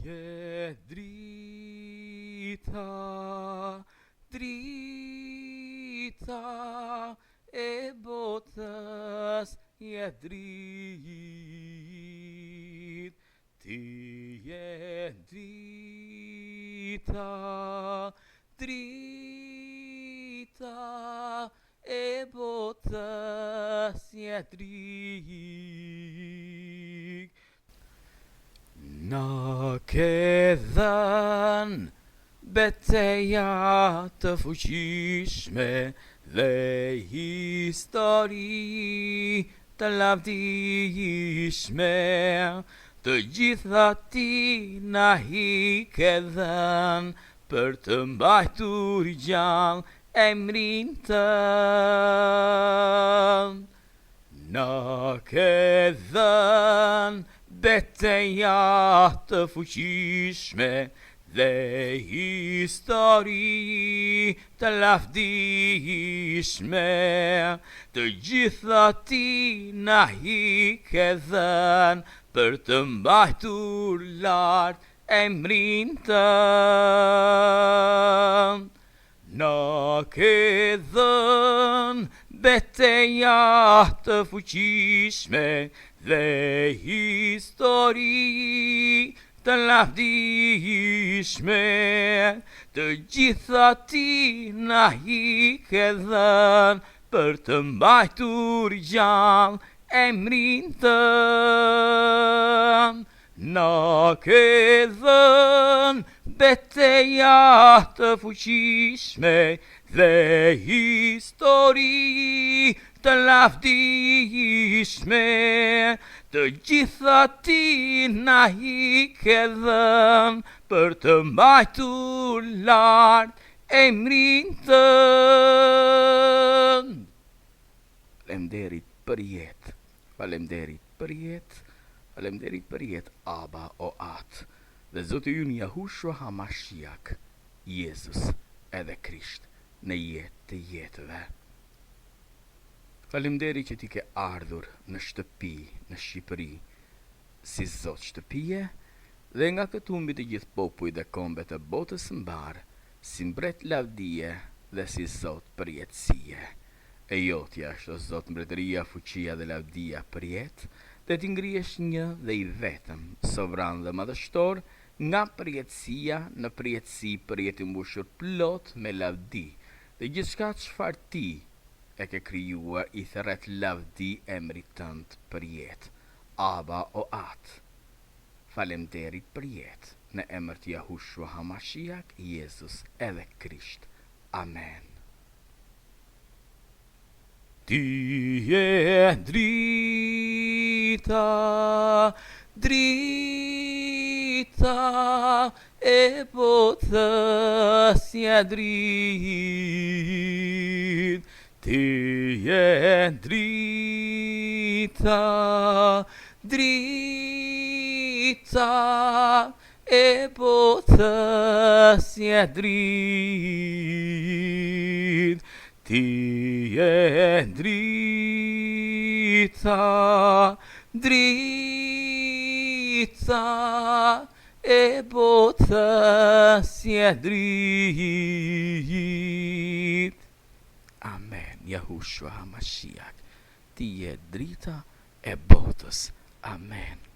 je drita, drita e botës je drit. Ti je drita, drita e botës je drit. Na ke dhënë betejë të fuqishme dhe histori të lavdishme, të gjitha ti na i ke dhënë për të mbajtur gjallë emrin tënd. Na ke dhënë betejë të fuqishme dhe histori të lavdishme, të gjitha ti na i ke dhënë për të mbajtur lart emrin tënd. Na ke dhënë betejë të fuqishme dhe histori të lavdishme, të gjitha ti na i ke dhënë për të mbajtur gjallë emrin tënd. Na ke dhënë betejë të fuqishme dhe histori të lavdishme, të gjitha ti na i ke dhënë për të mbajtur lart emrin tënd. Faleminderit për jetë, faleminderit për jetë, faleminderit për jetë Aba o Atë, dhe Zoti ynë Yahushua HaMashiach, Jezus edhe Krisht në jetë të jetëve. Faleminderit që ti ke ardhur në shtëpi, në Shqipëri, si Zot shtëpie, dhe nga këtë humbi të gjithë popujt dhe kombe të botës së mbarë, si mbret lavdie dhe si Zot përjetësie. E jotja është o Zot mbretëria, fuqia dhe lavdia për jetë, dhe ti ngrihesh një dhe i vetëm, sovran dhe madhështor, nga përjetësia në përjetësi, për jetë i mbushur plot me lavdi, dhe gjithçka çfarë ti e ke krijuar i thret lavdi emrit tënd për jetë. Aba o Atë, faleminderit për jetë, në emër të Yahushua HaMashiach, Jezus edhe Krisht. Amen. Ti je drita, drita e botës je drit. Ti je drita, drita e botës je drit. Ti je drita, drita e botës je drit. Amen. Yahushua HaMashiach, ti je drita e botës. Amen.